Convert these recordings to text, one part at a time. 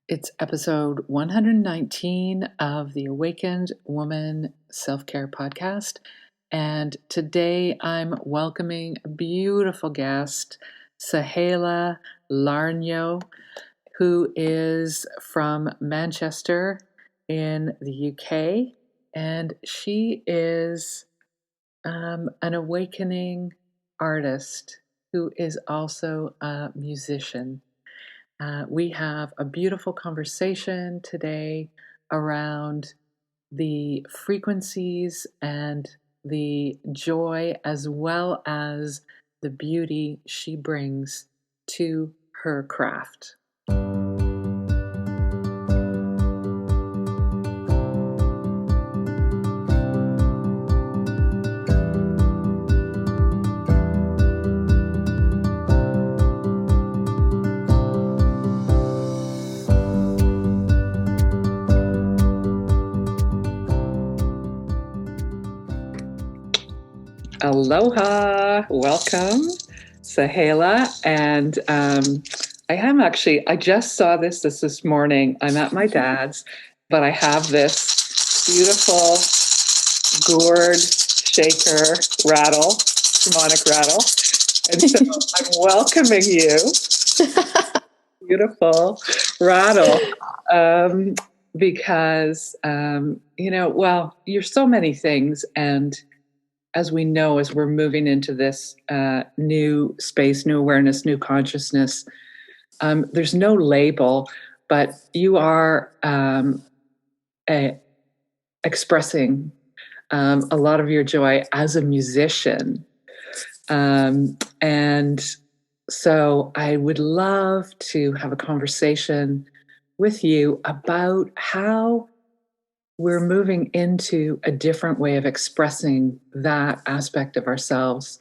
It's episode 119 of the Awakened Woman Self-Care Podcast. And today I'm welcoming a beautiful guest, Sahala Larnyoh, who is from Manchester in the UK. And she is an awakening artist who is also a musician. We have a beautiful conversation today around the frequencies and the joy as well as the beauty she brings to her craft. Aloha, welcome, Sahala. And I just saw this morning. I'm at my dad's, but I have this beautiful gourd shaker rattle, harmonic rattle. And so I'm welcoming you, beautiful rattle, because, you're so many things. And as we know, as we're moving into this new space, new awareness, new consciousness, there's no label, but you are expressing a lot of your joy as a musician. And so I would love to have a conversation with you about how we're moving into a different way of expressing that aspect of ourselves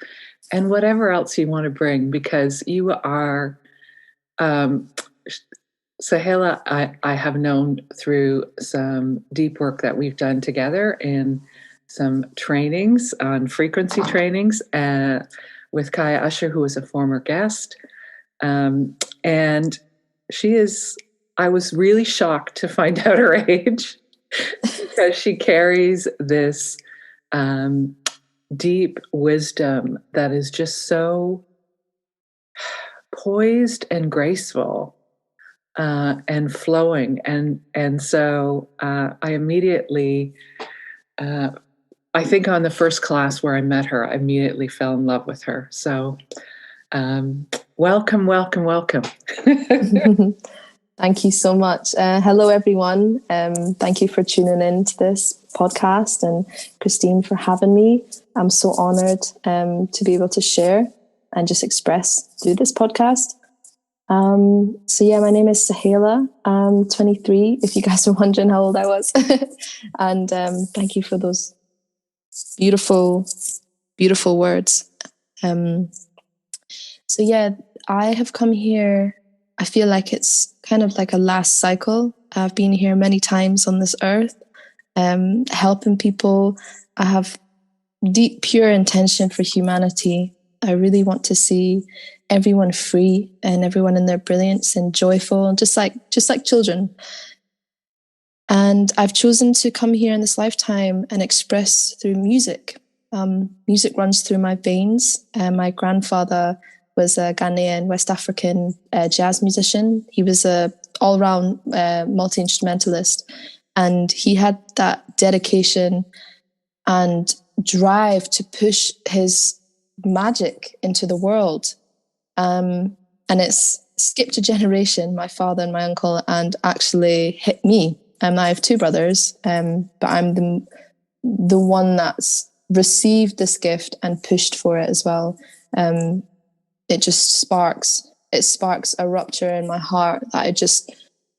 and whatever else you want to bring, because you are, Sahala, I have known through some deep work that we've done together in some trainings on frequency trainings with Kaya Usher, who was a former guest. And I was really shocked to find out her age. Because she carries this deep wisdom that is just so poised and graceful and flowing. And so I immediately, I think on the first class where I met her, I immediately fell in love with her. So welcome. Thank you so much. Hello, everyone. Thank you for tuning in to this podcast, and Christine for having me. I'm so honored to be able to share and just express through this podcast. My name is Sahala. I'm 23, if you guys are wondering how old I was. And thank you for those beautiful, beautiful words. I have come here. I feel like it's kind of like a last cycle. I've been here many times on this earth, helping people. I have deep, pure intention for humanity. I really want to see everyone free and everyone in their brilliance and joyful, just like children. And I've chosen to come here in this lifetime and express through music. Music runs through my veins. My grandfather was a Ghanaian West African jazz musician. He was a all-round multi-instrumentalist, and he had that dedication and drive to push his magic into the world. And it's skipped a generation, my father and my uncle, and actually hit me. I have two brothers, but I'm the one that's received this gift and pushed for it as well. It just sparks a rupture in my heart that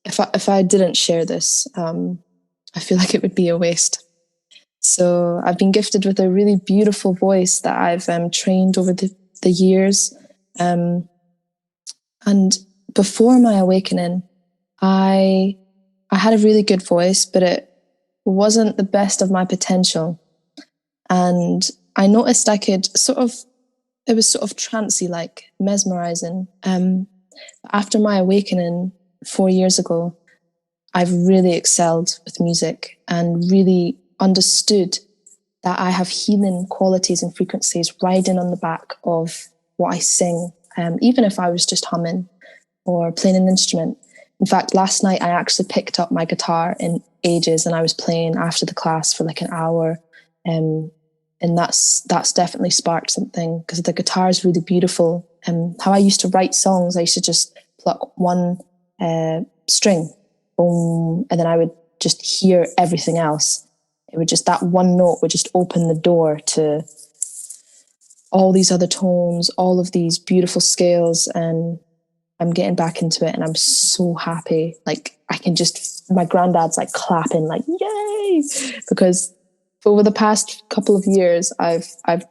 if I didn't share this, I feel like it would be a waste. So I've been gifted with a really beautiful voice that I've trained over the years. And before my awakening, I had a really good voice, but it wasn't the best of my potential. And I noticed it was sort of trancey, like mesmerizing. After my awakening 4 years ago, I've really excelled with music and really understood that I have healing qualities and frequencies riding on the back of what I sing, even if I was just humming or playing an instrument. In fact, last night I actually picked up my guitar in ages and I was playing after the class for like an hour. And that's definitely sparked something, because the guitar is really beautiful. And how I used to write songs, I used to just pluck one string, boom, and then I would just hear everything else. It would just, that one note would just open the door to all these other tones, all of these beautiful scales, and I'm getting back into it and I'm so happy. Like I can just, my granddad's like clapping like, yay! Because over the past couple of years, I've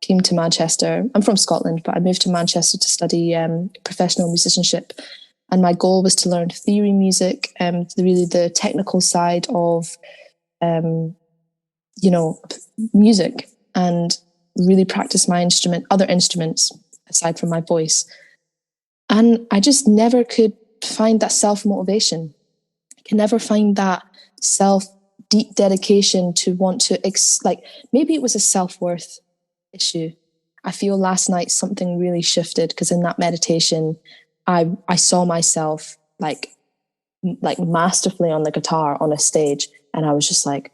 came to Manchester. I'm from Scotland, but I moved to Manchester to study professional musicianship. And my goal was to learn theory music, really the technical side of, music, and really practice my instrument, other instruments aside from my voice. And I just never could find that self-motivation. I can never find that deep dedication to want to, maybe it was a self-worth issue. I feel last night something really shifted, because in that meditation, I saw myself like masterfully on the guitar on a stage, and I was just like,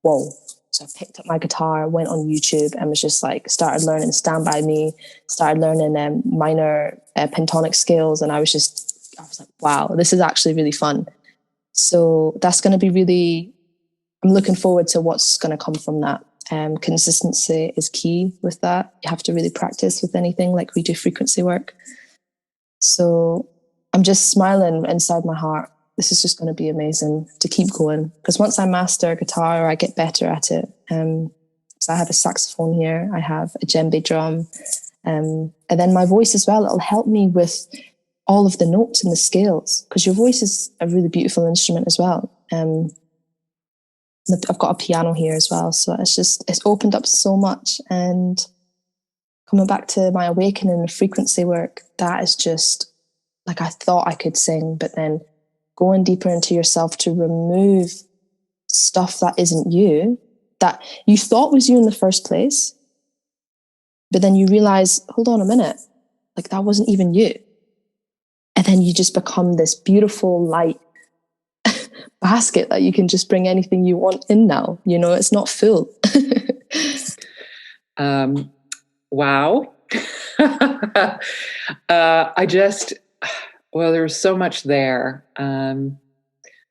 whoa. So I picked up my guitar, went on YouTube, and was just like, started learning Stand By Me, started learning minor pentonic scales. And I was like, wow, this is actually really fun. So that's going to be really, I'm looking forward to what's going to come from that. Consistency is key with that. You have to really practice with anything, like we do frequency work. So I'm just smiling inside my heart. This is just going to be amazing to keep going, because once I master guitar, or I get better at it, so I have a saxophone here, I have a djembe drum, and then my voice as well. It'll help me with all of the notes and the scales, because your voice is a really beautiful instrument as well. I've got a piano here as well, so it's opened up so much. And coming back to my awakening and frequency work, that is just like, I thought I could sing, but then going deeper into yourself to remove stuff that isn't you, that you thought was you in the first place, but then you realize, hold on a minute, like that wasn't even you. And then you just become this beautiful light basket that you can just bring anything you want in now. It's not full. Wow. Well, there's so much there.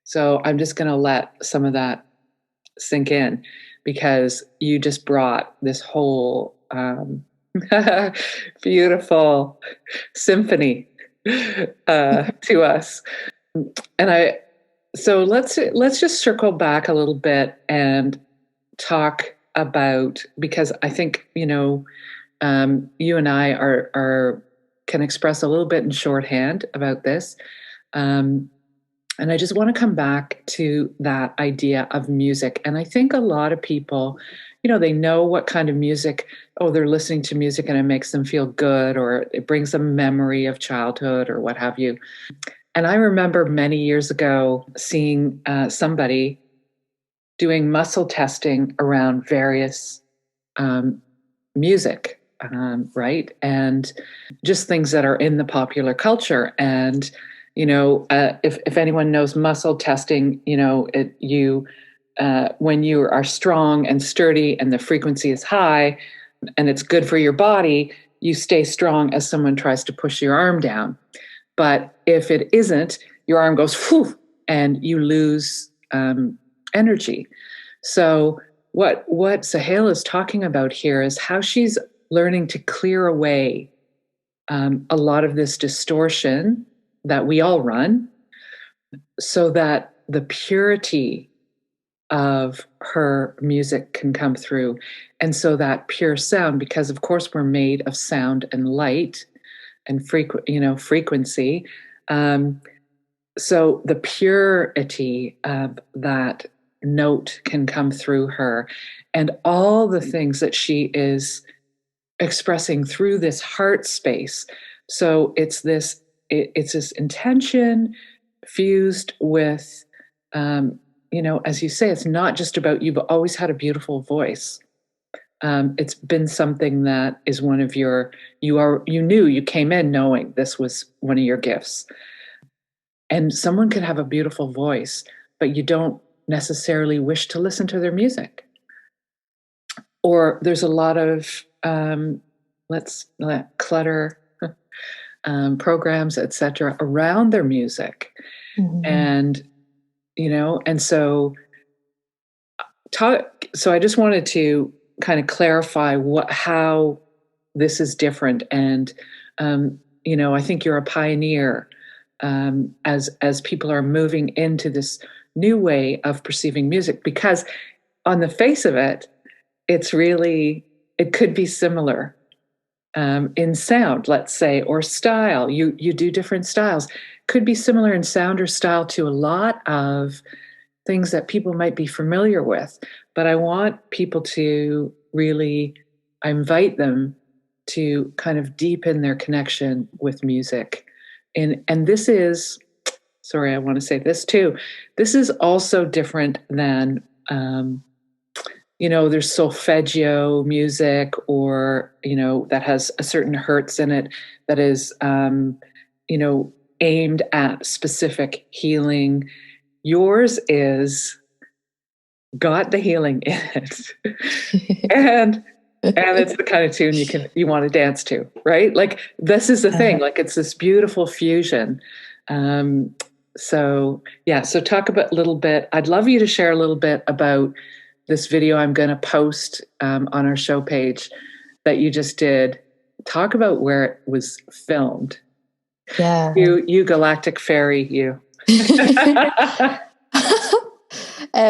So I'm just going to let some of that sink in, because you just brought this whole beautiful symphony to us. So let's just circle back a little bit and talk about, because I think you and I are can express a little bit in shorthand about this, and I just want to come back to that idea of music. And I think a lot of people, they know what kind of music. Oh, they're listening to music and it makes them feel good, or it brings them memory of childhood, or what have you. And I remember many years ago seeing somebody doing muscle testing around various music, right? And just things that are in the popular culture. And, if anyone knows muscle testing, when you are strong and sturdy and the frequency is high and it's good for your body, you stay strong as someone tries to push your arm down. But if it isn't, your arm goes whew, and you lose energy. So what Sahala is talking about here is how she's learning to clear away a lot of this distortion that we all run, so that the purity of her music can come through. And so that pure sound, because of course we're made of sound and light and frequency. So the purity of that note can come through her, and all the things that she is expressing through this heart space. So it's this intention fused with as you say, it's not just about you've always had a beautiful voice. It's been something that is one of you knew you came in knowing this was one of your gifts. And someone could have a beautiful voice, but you don't necessarily wish to listen to their music. Or there's a lot of let's let clutter programs, etc., around their music, and and so so I just wanted to kind of clarify how this is different, and I think you're a pioneer as people are moving into this new way of perceiving music, because on the face of it, it could be similar in sound, let's say, or style. You do different styles. Could be similar in sound or style to a lot of things that people might be familiar with. But I want people to I invite them to kind of deepen their connection with music. And this is, sorry, I want to say this too. This is also different than, there's solfeggio music, or, that has a certain hertz in it that is, aimed at specific healing. Yours is got the healing in it. and it's the kind of tune you want to dance to, right? Like, this is the thing, like, it's this beautiful fusion. So talk about a little bit. I'd love you to share a little bit about this video I'm going to post on our show page that you just did. Talk about where it was filmed. Yeah. You galactic fairy, you.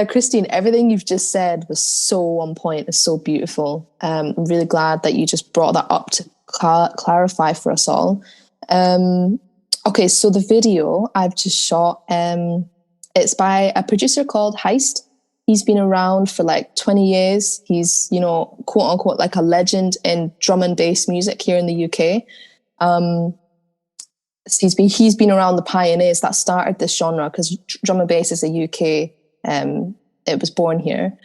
Christine, everything you've just said was so on point. It's so beautiful. I'm really glad that you just brought that up to clarify for us all. Okay, so the video I've just shot, it's by a producer called Heist. He's been around for like 20 years. He's, quote unquote, like a legend in drum and bass music here in the UK. He's been around the pioneers that started this genre, because drum and bass is a UK. It was born here.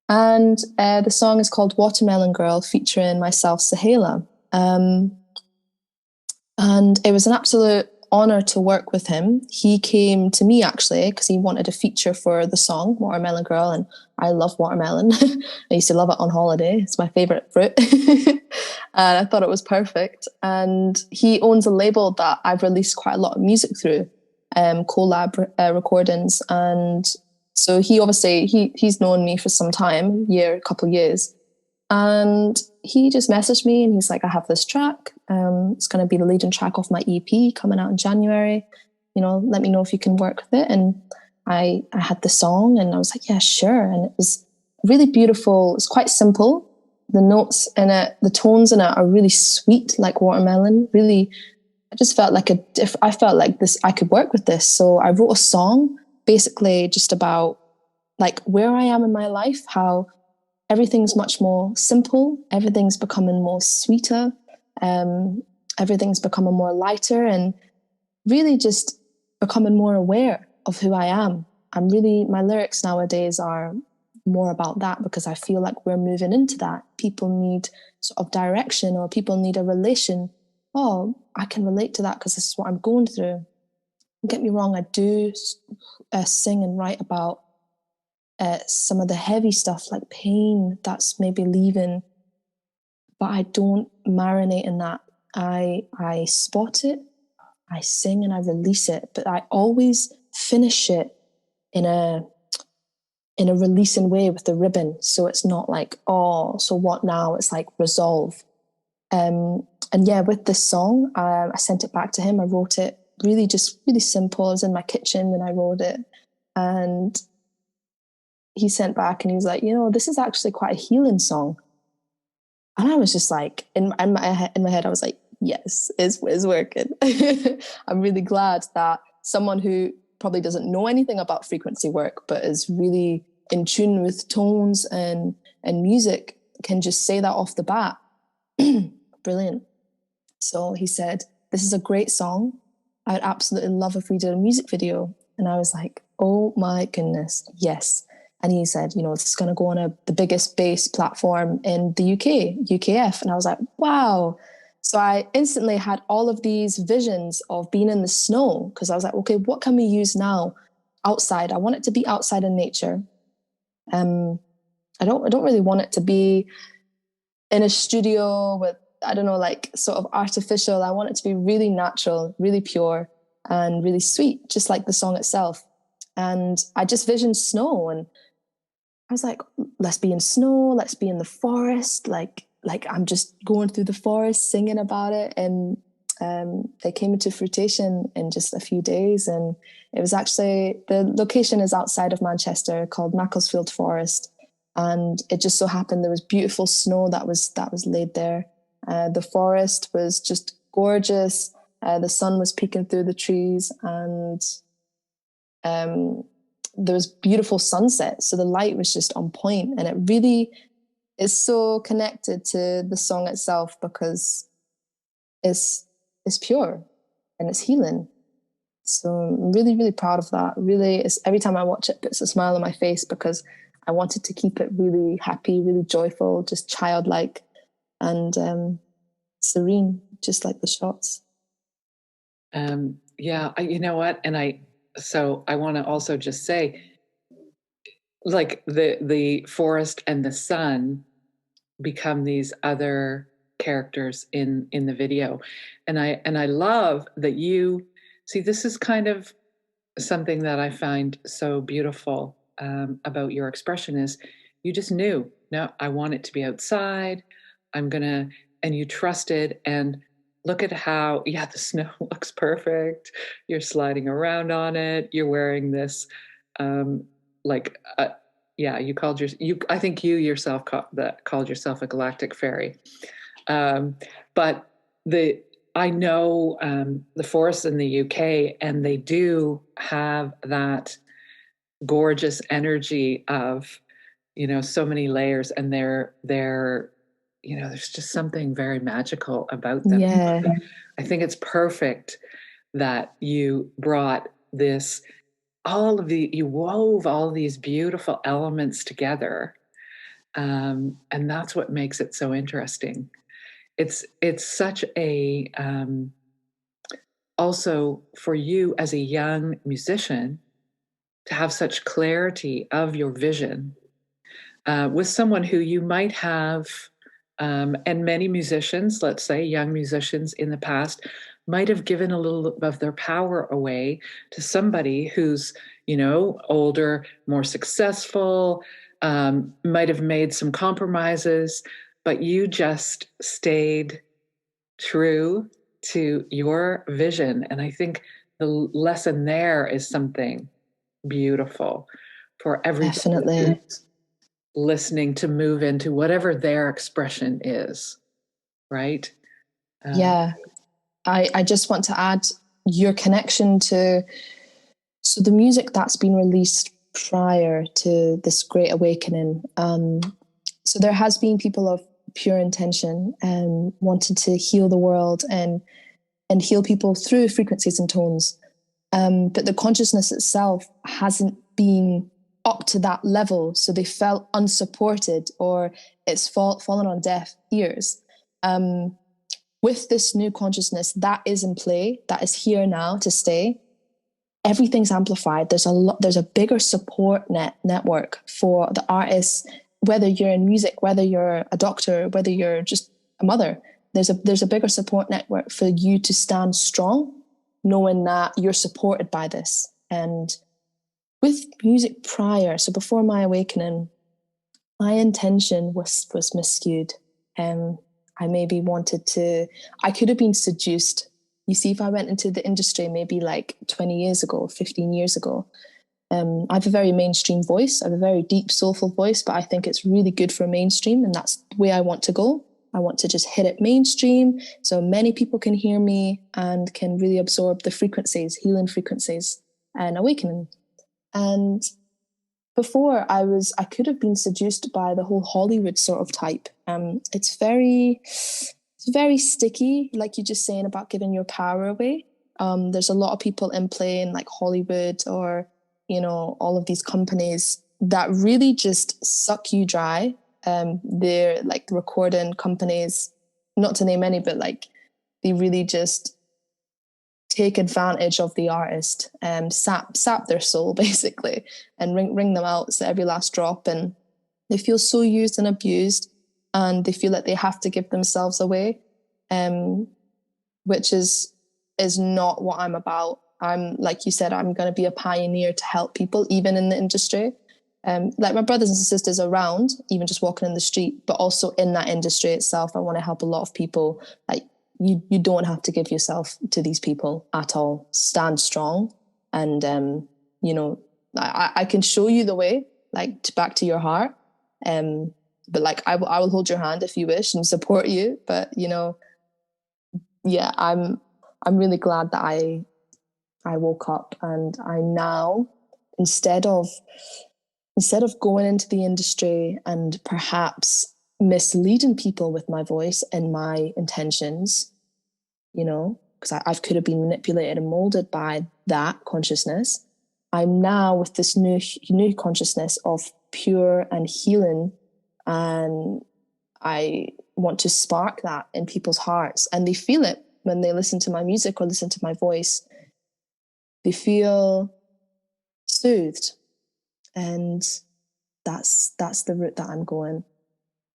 And the song is called Watermelon Girl, featuring myself, Sahala. And it was an absolute honor to work with him. He came to me, actually, because he wanted a feature for the song Watermelon Girl, and I love watermelon. I used to love it on holiday. It's my favorite fruit. And I thought it was perfect. And he owns a label that I've released quite a lot of music through, collab recordings. And so he obviously, he's known me for some time, couple years. And he just messaged me and he's like, I have this track. It's going to be the leading track off my EP coming out in January. Let me know if you can work with it. And I had the song and I was like, yeah, sure. And it was really beautiful. It's quite simple. The notes in it, the tones in it are really sweet, like watermelon. Really, I just felt like I felt like this, I could work with this. So I wrote a song basically just about like where I am in my life, how everything's much more simple. Everything's becoming more sweeter. Everything's becoming more lighter, and really just becoming more aware of who I am. My lyrics nowadays are more about that, because I feel like we're moving into that. People need sort of direction, or people need a relation. Oh, I can relate to that because this is what I'm going through. Don't get me wrong, I do sing and write about some of the heavy stuff, like pain that's maybe leaving, but I don't marinate in that. I spot it, I sing and I release it, but I always finish it in a releasing way with the ribbon. So it's not like, oh, so what now? It's like resolve. And yeah, with this song, I sent it back to him. I wrote it really simple. I was in my kitchen and I wrote it. And he sent back and he was like, this is actually quite a healing song. And I was just like, in my head, I was like, yes, it's working. I'm really glad that someone who probably doesn't know anything about frequency work, but is really in tune with tones and music, can just say that off the bat. Brilliant. So he said, this is a great song. I would absolutely love if we did a music video. And I was like, Oh my goodness, yes. And he said, you know, it's going to go on the biggest bass platform in the UK, UKF. And I was like, wow. So I instantly had all of these visions of being in the snow, because I was like, okay, what can we use now outside? I want it to be outside in nature. I don't really want it to be in a studio with, I don't know, like sort of artificial. I want it to be really natural, really pure, and really sweet, just like the song itself. And I just visioned snow, and I was like, let's be in snow, let's be in the forest, like I'm just going through the forest singing about it. And they came into fruition in just a few days. And it was actually, the location is outside of Manchester, called Macclesfield Forest. And it just so happened there was beautiful snow that was laid there. The forest was just gorgeous. The sun was peeking through the trees, and there was beautiful sunset. So the light was just on point, and it really is so connected to the song itself, because it's pure and it's healing. So I'm really, really proud of that. Really, it's, every time I watch it, puts a smile on my face, because I wanted to keep it really happy, really joyful, just childlike, and serene, just like the shots. Yeah, you know what? So I want to also just say, like the forest and the sun become these other characters in the video, and I love that you see. This is kind of something that I find so beautiful about your expression is you just knew, no, I want it to be outside. I'm gonna, and you trusted, and look at how, yeah, the snow looks perfect. You're sliding around on it. You're wearing this, um, like, yeah, you called I think you yourself called yourself a galactic fairy. Um, but I know the forests in the UK, and they do have that gorgeous energy of, so many layers, and they're there's just something very magical about them. Yeah, I think it's perfect that you brought this you wove all these beautiful elements together, and that's what makes it so interesting. It's such a also for you as a young musician to have such clarity of your vision with someone who you might have, and many musicians, let's say young musicians in the past, might have given a little of their power away to somebody who's, older, more successful, might have made some compromises, but you just stayed true to your vision. And I think the lesson there is something beautiful for everybody definitely. who's listening to move into whatever their expression is, right? Um, Yeah. I just want to add your connection to, so the music that's been released prior to this great awakening. So there has been people of pure intention and wanted to heal the world and heal people through frequencies and tones. But the consciousness itself hasn't been up to that level, so they felt unsupported, or it's fallen on deaf ears. With this new consciousness that is in play, that is here now to stay, everything's amplified. There's a bigger support network for the artists, whether you're in music, whether you're a doctor, whether you're just a mother. There's a bigger support network for you to stand strong, knowing that you're supported by this. And with music prior, so before my awakening, my intention was miscued. I maybe I could have been seduced. You see, if I went into the industry maybe like 20 years ago, 15 years ago, I have a very mainstream voice. I have a very deep, soulful voice, but I think it's really good for mainstream, and that's the way I want to go. I want to just hit it mainstream so many people can hear me and can really absorb the frequencies, healing frequencies, and awakening. And before I could have been seduced by the whole Hollywood sort of type. It's very sticky, like you're just saying about giving your power away. There's a lot of people in play in like Hollywood or all of these companies that really just suck you dry. They're like recording companies, not to name any, but like they really just take advantage of the artist, sap their soul basically, and wring them out to every last drop. And they feel so used and abused, and they feel like they have to give themselves away, which is not what I'm about. I'm, like you said, I'm going to be a pioneer to help people, even in the industry. Like my brothers and sisters around, even just walking in the street, but also in that industry itself, I want to help a lot of people. Like you don't have to give yourself to these people at all. Stand strong, and I can show you the way, like back to your heart. But like I will hold your hand if you wish and support you. But yeah, I'm really glad that I woke up, and I now, instead of going into the industry and perhaps misleading people with my voice and my intentions, because I could have been manipulated and molded by that consciousness. I'm now with this new consciousness of pure and healing, and I want to spark that in people's hearts, and they feel it when they listen to my music or listen to my voice. They feel soothed, and that's the route that I'm going.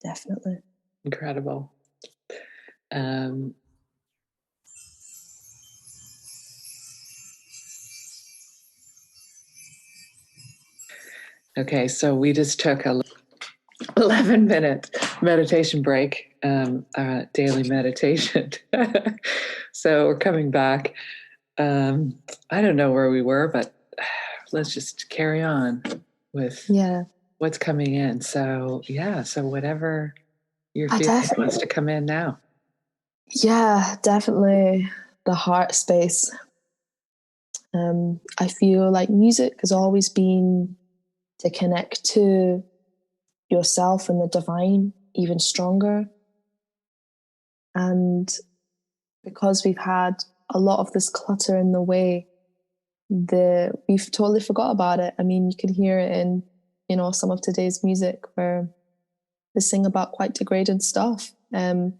Definitely. Incredible. Okay, so we just took a 11-minute meditation break, daily meditation. So we're coming back. I don't know where we were, but let's just carry on with what's coming in. So whatever you're feeling wants to come in now. Yeah, definitely the heart space. I feel like music has always been to connect to yourself and the divine even stronger. And because we've had a lot of this clutter in the way, we've totally forgot about it. I mean, you can hear it in, some of today's music where they sing about quite degraded stuff, going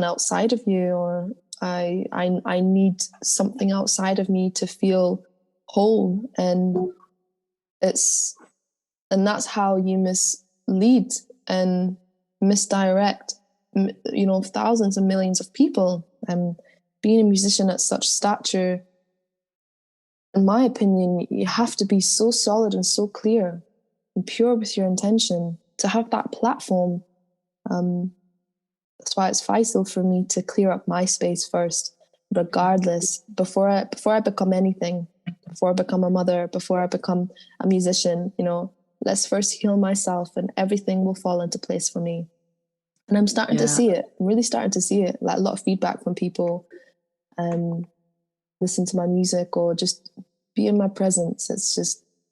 outside of you, or I need something outside of me to feel whole. And that's how you mislead and misdirect, thousands and millions of people. Being a musician at such stature, in my opinion, you have to be so solid and so clear and pure with your intention to have that platform. That's why it's vital for me to clear up my space first, regardless, before I become anything, before I become a mother, before I become a musician. Let's first heal myself, and everything will fall into place for me. And I'm starting to see it. I'm really starting to see it. Like a lot of feedback from people, listen to my music or just be in my presence.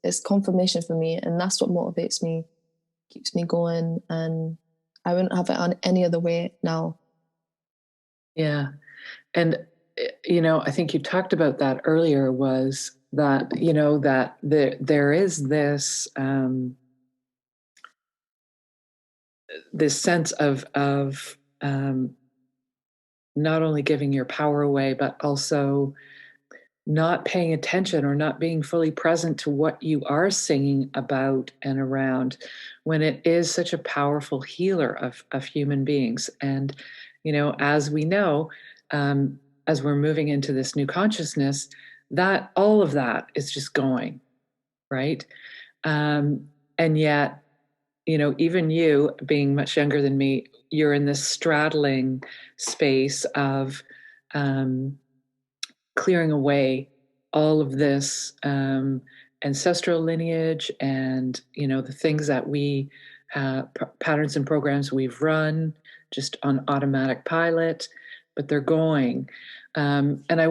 It's confirmation for me, and that's what motivates me, keeps me going, and I wouldn't have it on any other way now. Yeah. And, I think you talked about that earlier, was that, that there is this, this sense of not only giving your power away, but also not paying attention or not being fully present to what you are singing about and around, when it is such a powerful healer of human beings. And, as we know, as we're moving into this new consciousness, that all of that is just going, right? And yet, even you being much younger than me, you're in this straddling space of clearing away all of this ancestral lineage and, the things that we, patterns and programs we've run just on automatic pilot, but they're going. And I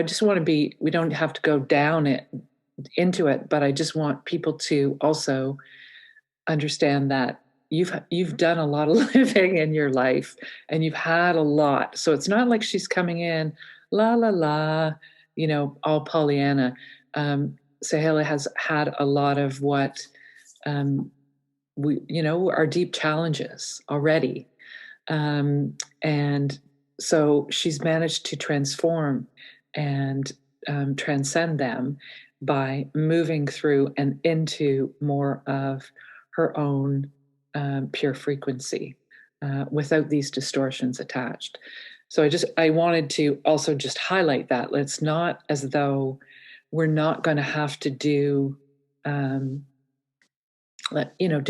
just want to be, we don't have to go down it into it, but I just want people to also understand that you've done a lot of living in your life, and you've had a lot. So it's not like she's coming in, la la la, all Pollyanna. Sahala has had a lot of what we, are deep challenges already. And so she's managed to transform and transcend them by moving through and into more of her own pure frequency without these distortions attached. So I wanted to also just highlight that it's not as though we're not going to have to do do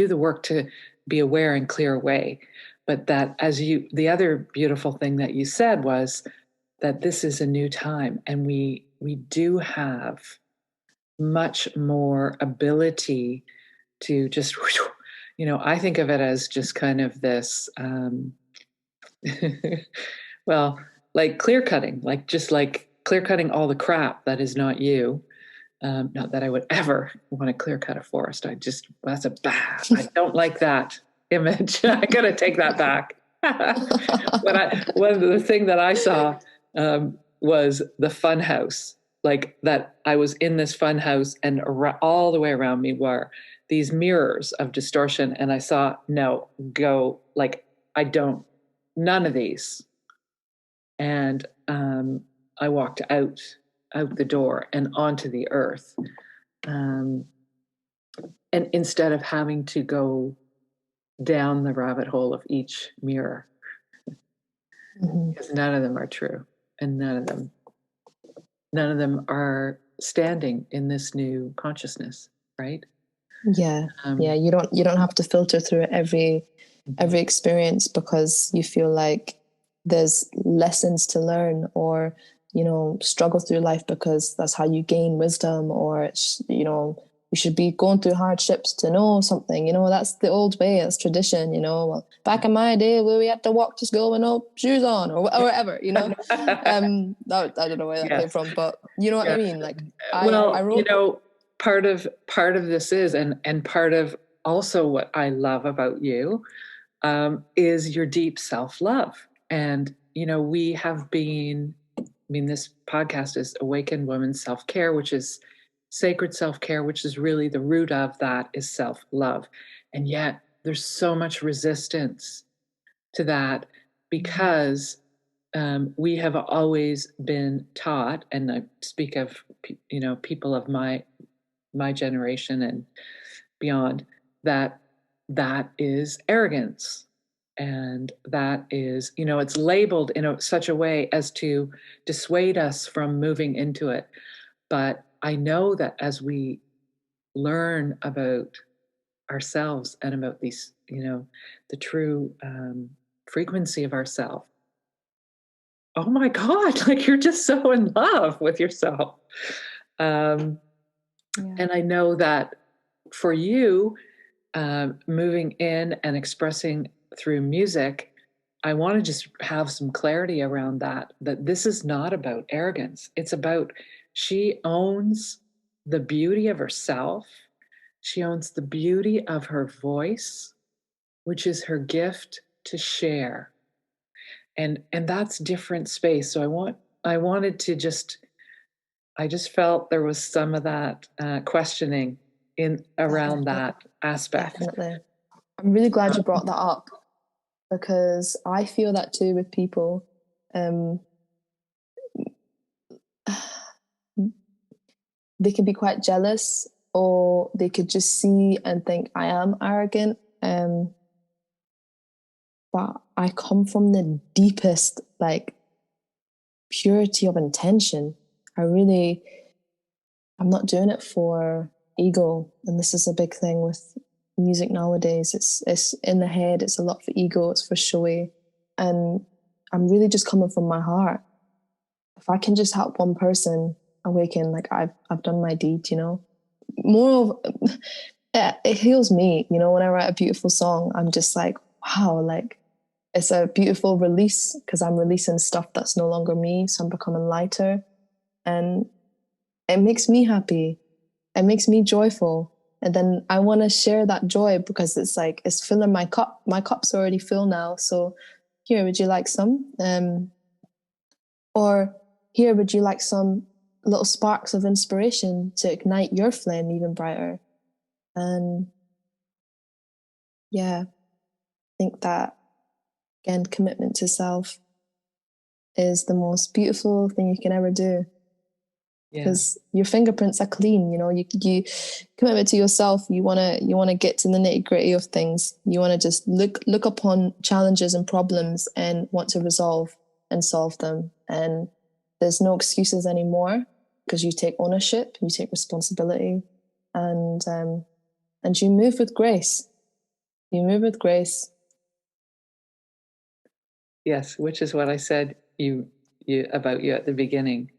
the work to be aware and clear away, but that the other beautiful thing that you said was that this is a new time, and we do have much more ability to just I think of it as just kind of this well, like clear cutting, like clear cutting all the crap that is not you. Not that I would ever want to clear cut a forest. That's I don't like that image. I got to take that back. One of the thing that I saw was the fun house, like that I was in this fun house, and all the way around me were these mirrors of distortion. And I saw, no, go, like, none of these. And I walked out the door and onto the earth. And instead of having to go down the rabbit hole of each mirror, because none of them are true, and none of them are standing in this new consciousness, right? Yeah. You don't have to filter through every experience because you feel like there's lessons to learn, or struggle through life because that's how you gain wisdom, or you should be going through hardships to know something. That's the old way, it's tradition. Well, back in my day where we had to walk to school with no shoes on, or whatever. I don't know where that came from, but you know what I mean. Like, I wrote. Part of this is, and part of also what I love about you is your deep self-love. And we have been, this podcast is Awakened Women's Self-Care, which is sacred self-care, which is really the root of that is self-love. And yet there's so much resistance to that because we have always been taught, and I speak of people of my generation and beyond, that is arrogance. And that is, it's labeled in such a way as to dissuade us from moving into it. But I know that as we learn about ourselves and about these, the true frequency of ourself, oh my God, like you're just so in love with yourself. And I know that for you, moving in and expressing through music, I want to just have some clarity around that this is not about arrogance. It's about, she owns the beauty of herself. She owns the beauty of her voice, which is her gift to share. And that's different space. So I just felt there was some of that questioning around that aspect. Definitely. I'm really glad you brought that up, because I feel that too with people. They can be quite jealous, or they could just see and think I am arrogant. But I come from the deepest, like, purity of intention. I'm not doing it for ego. And this is a big thing with music nowadays. It's in the head, it's a lot for ego, it's for showy. And I'm really just coming from my heart. If I can just help one person awaken, like I've done my deed, More of it heals me, when I write a beautiful song, I'm just like, wow, like it's a beautiful release, because I'm releasing stuff that's no longer me, so I'm becoming lighter, and it makes me happy, it makes me joyful, and then I want to share that joy, because it's like it's filling my cup. My cup's already full now, so here, would you like some? Or here, would you like some little sparks of inspiration to ignite your flame even brighter. And yeah, I think that, again, commitment to self is the most beautiful thing you can ever do. Because your fingerprints are clean, you know. You commitment to yourself. You wanna get to the nitty gritty of things. You wanna just look upon challenges and problems and want to resolve and solve them. And there's no excuses anymore, because you take ownership, you take responsibility, and you move with grace. You move with grace. Yes, which is what I said about you at the beginning.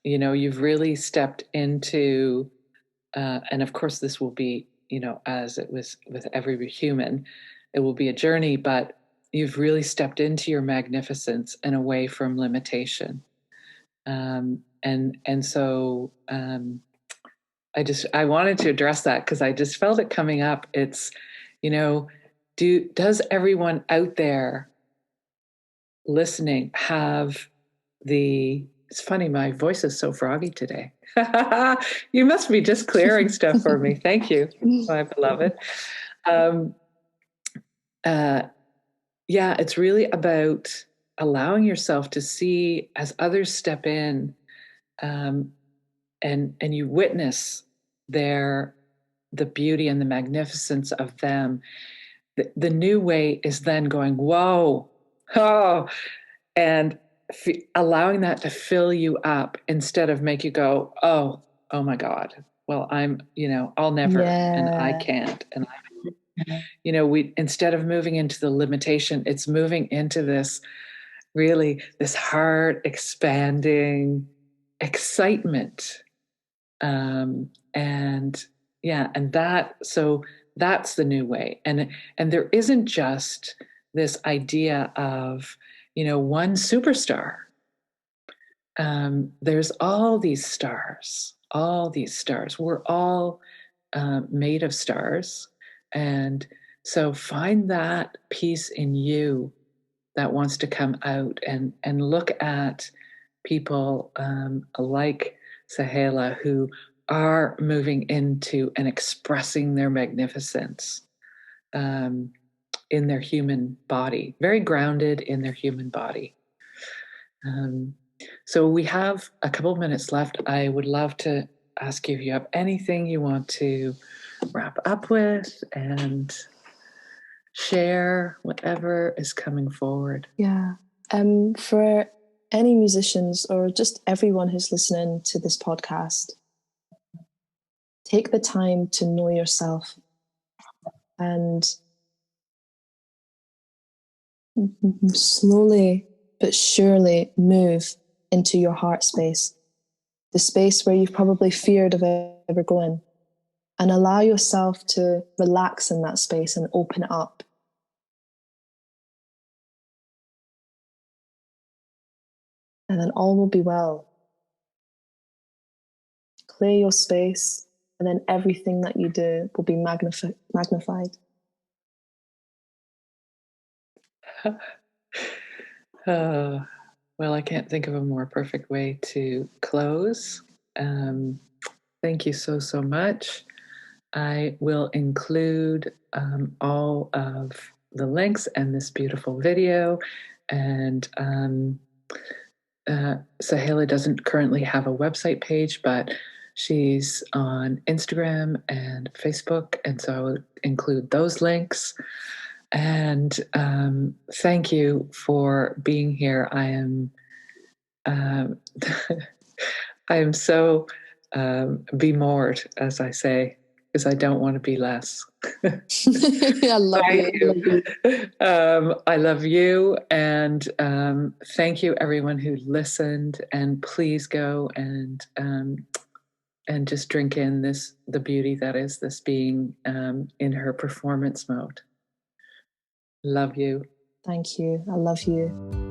You know, you've really stepped into, and of course, this will be, you know, as it was with every human, it will be a journey, but you've really stepped into your magnificence and away from limitation. And so I wanted to address that because I just felt it coming up. It's, you know, does everyone out there listening have it's funny, my voice is so froggy today. You must be just clearing stuff for me. Thank you, my beloved. Yeah, it's really about allowing yourself to see as others step in, and you witness the beauty and the magnificence of them. The new way is then going, whoa, oh, and allowing that to fill you up instead of make you go, oh my God, well, I'll never, and I can't. And we, instead of moving into the limitation, it's moving into this heart expanding excitement. And that's the new way. And there isn't just this idea of, one superstar. There's all these stars. We're all made of stars. And so find that piece in you that wants to come out, and look at people like Sahala, who are moving into and expressing their magnificence in their human body, very grounded in their human body. So we have a couple of minutes left. I would love to ask you if you have anything you want to wrap up with and share, whatever is coming forward. Yeah. For any musicians or just everyone who's listening to this podcast, take the time to know yourself and slowly but surely move into your heart space, the space where you've probably feared of ever going, and allow yourself to relax in that space and open up. And then all will be well. Clear your space, and then everything that you do will be magnified. Well, I can't think of a more perfect way to close. Thank you so much. I will include all of the links and this beautiful video. And Sahala doesn't currently have a website page, but she's on Instagram and Facebook. And so I will include those links. And thank you for being here. I am I am so bemored, as I say, because I don't want to be less. I love you. I love you, and thank you, everyone who listened. And please go and just drink in the beauty that is this being in her performance mode. Love you. Thank you. I love you.